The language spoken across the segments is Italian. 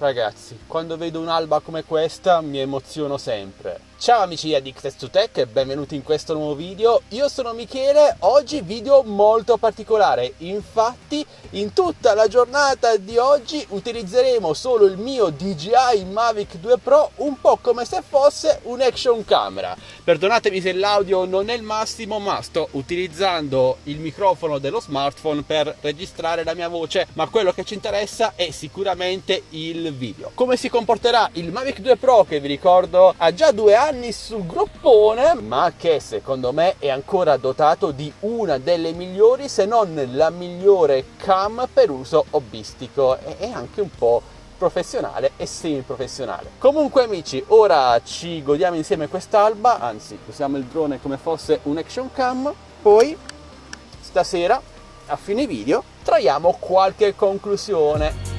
Ragazzi, quando vedo un'alba come questa mi emoziono sempre. Ciao amici di Addicted2Tech e benvenuti in questo nuovo video. Io sono Michele, oggi video molto particolare. Infatti, in tutta la giornata di oggi utilizzeremo solo il mio DJI Mavic 2 Pro, un po' come se fosse un action camera. Perdonatemi se l'audio non è il massimo, ma sto utilizzando il microfono dello smartphone per registrare la mia voce, ma quello che ci interessa è sicuramente il video. Come si comporterà il Mavic 2 Pro, che vi ricordo ha già 2 anni sul groppone, ma che secondo me è ancora dotato di una delle migliori, se non la migliore cam per uso hobbistico e anche un po' professionale e semi-professionale. Comunque amici, ora ci godiamo insieme quest'alba, anzi usiamo il drone come fosse un action cam, poi stasera a fine video traiamo qualche conclusione.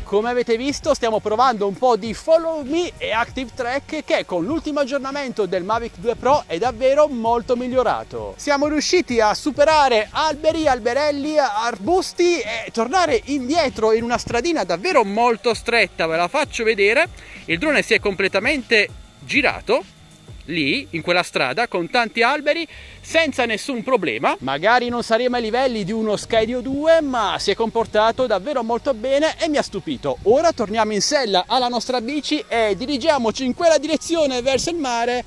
Come avete visto stiamo provando un po' di Follow Me e Active Track, che con l'ultimo aggiornamento del Mavic 2 Pro è davvero molto migliorato. Siamo riusciti a superare alberi, alberelli, arbusti e tornare indietro in una stradina davvero molto stretta. Ve la faccio vedere. Il drone si è completamente girato lì in quella strada con tanti alberi senza nessun problema. Magari non saremo ai livelli di uno Skydio 2, ma si è comportato davvero molto bene e mi ha stupito. Ora torniamo in sella alla nostra bici e dirigiamoci in quella direzione verso il mare.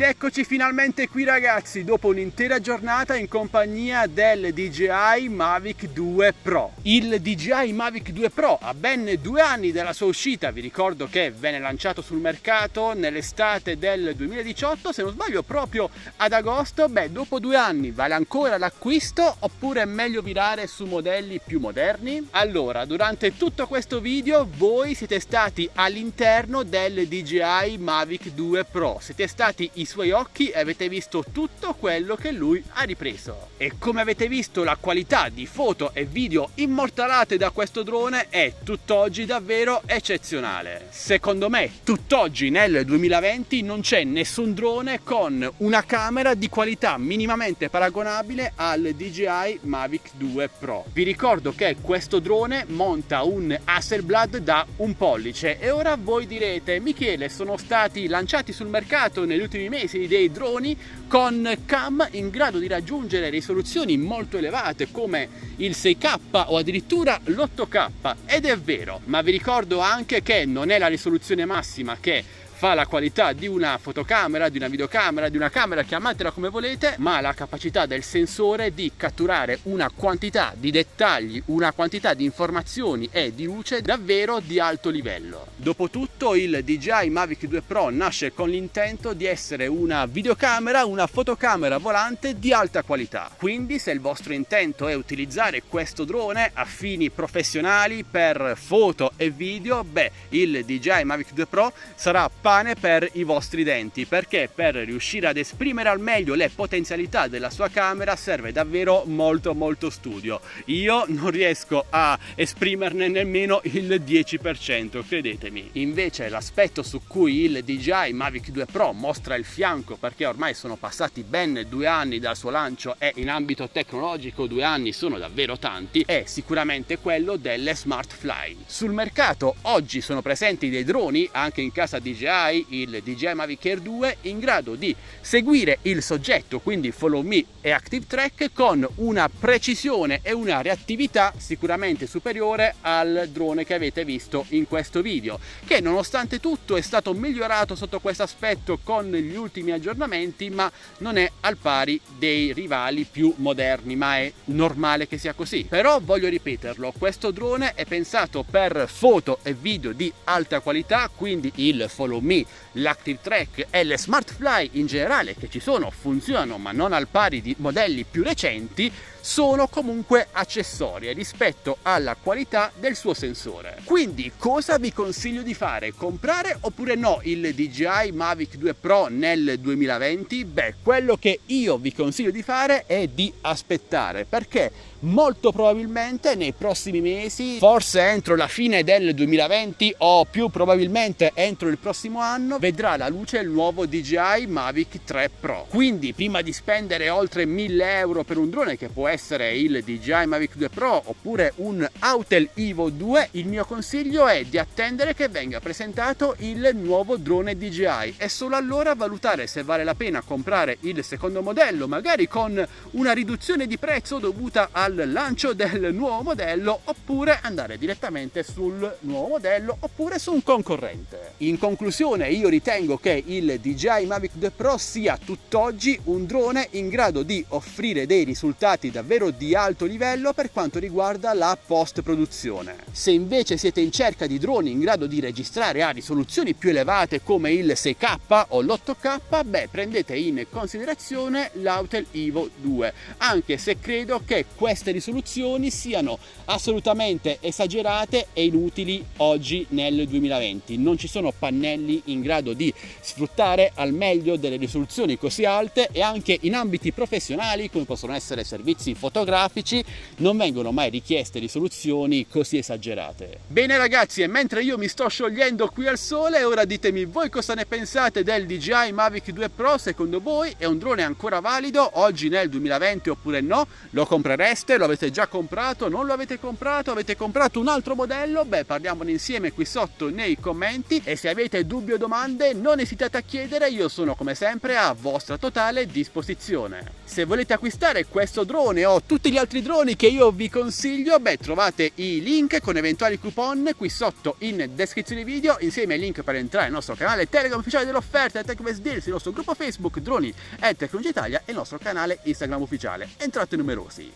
Ed eccoci finalmente qui ragazzi, dopo un'intera giornata in compagnia del DJI Mavic 2 Pro. Il DJI Mavic 2 Pro ha ben 2 anni dalla sua uscita, vi ricordo che venne lanciato sul mercato nell'estate del 2018, se non sbaglio proprio ad agosto. Dopo 2 anni vale ancora l'acquisto oppure è meglio virare su modelli più moderni? Allora, durante tutto questo video voi siete stati all'interno del DJI Mavic 2 Pro, siete stati i suoi occhi e avete visto tutto quello che lui ha ripreso. E come avete visto, la qualità di foto e video immortalate da questo drone è tutt'oggi davvero eccezionale. Secondo me, tutt'oggi nel 2020 non c'è nessun drone con una camera di qualità minimamente paragonabile al DJI Mavic 2 Pro. Vi ricordo che questo drone monta un Hasselblad da 1 pollice e ora voi direte: Michele, sono stati lanciati sul mercato negli ultimi mesi dei droni con cam in grado di raggiungere risoluzioni molto elevate come il 6K o addirittura l'8K, ed è vero, ma vi ricordo anche che non è la risoluzione massima che fa la qualità di una fotocamera, di una videocamera, di una camera, chiamatela come volete, ma la capacità del sensore di catturare una quantità di dettagli, una quantità di informazioni e di luce davvero di alto livello. Dopotutto il DJI Mavic 2 Pro nasce con l'intento di essere una videocamera, una fotocamera volante di alta qualità. Quindi se il vostro intento è utilizzare questo drone a fini professionali per foto e video, il DJI Mavic 2 Pro sarà pane per i vostri denti, perché per riuscire ad esprimere al meglio le potenzialità della sua camera serve davvero molto studio. Io non riesco a esprimerne nemmeno il 10%, credetemi. Invece l'aspetto su cui il DJI Mavic 2 Pro mostra il fianco, perché ormai sono passati ben 2 anni dal suo lancio e in ambito tecnologico 2 anni sono davvero tanti, è sicuramente quello delle Smart Fly. Sul mercato oggi sono presenti dei droni, anche in casa DJI, il DJI Mavic Air 2, in grado di seguire il soggetto, quindi Follow Me e Active Track, con una precisione e una reattività sicuramente superiore al drone che avete visto in questo video, che nonostante tutto è stato migliorato sotto questo aspetto con gli ultimi aggiornamenti, ma non è al pari dei rivali più moderni, ma è normale che sia così. Però voglio ripeterlo, questo drone è pensato per foto e video di alta qualità, quindi il Follow Me, l'Active Track e le Smart Fly in generale, che ci sono, funzionano, ma non al pari di modelli più recenti, sono comunque accessorie rispetto alla qualità del suo sensore. Quindi cosa vi consiglio di fare? Comprare oppure no il DJI Mavic 2 Pro nel 2020? Quello che io vi consiglio di fare è di aspettare, perché molto probabilmente nei prossimi mesi, forse entro la fine del 2020 o più probabilmente entro il prossimo anno, vedrà la luce il nuovo DJI Mavic 3 Pro. Quindi prima di spendere oltre 1000 euro per un drone che può essere il DJI Mavic 2 Pro oppure un Autel Evo 2, il mio consiglio è di attendere che venga presentato il nuovo drone DJI e solo allora valutare se vale la pena comprare il secondo modello, magari con una riduzione di prezzo dovuta al lancio del nuovo modello, oppure andare direttamente sul nuovo modello oppure su un concorrente. In conclusione, io ritengo che il DJI Mavic 2 Pro sia tutt'oggi un drone in grado di offrire dei risultati davvero di alto livello per quanto riguarda la post produzione. Se invece siete in cerca di droni in grado di registrare a risoluzioni più elevate come il 6K o l'8K, prendete in considerazione l'Autel Evo 2, anche se credo che queste risoluzioni siano assolutamente esagerate e inutili oggi nel 2020. Non ci sono pannelli in grado di sfruttare al meglio delle risoluzioni così alte, e anche in ambiti professionali come possono essere servizi fotografici non vengono mai richieste risoluzioni così esagerate. Bene ragazzi, e mentre io mi sto sciogliendo qui al sole, ora ditemi voi cosa ne pensate del DJI Mavic 2 Pro. Secondo voi è un drone ancora valido oggi nel 2020 oppure no? Lo comprereste? esiste? Lo avete già comprato? Non lo avete comprato? Avete comprato un altro modello? Beh, parliamone insieme qui sotto nei commenti, e se avete dubbi o domande non esitate a chiedere, io sono come sempre a vostra totale disposizione. Se volete acquistare questo drone o tutti gli altri droni che io vi consiglio, beh, trovate i link con eventuali coupon qui sotto in descrizione video, insieme ai link per entrare nel nostro canale Telegram ufficiale dell'offerta, TechBest Deals, il nostro gruppo Facebook Droni e Tecnologia Italia e il nostro canale Instagram ufficiale. Entrate numerosi.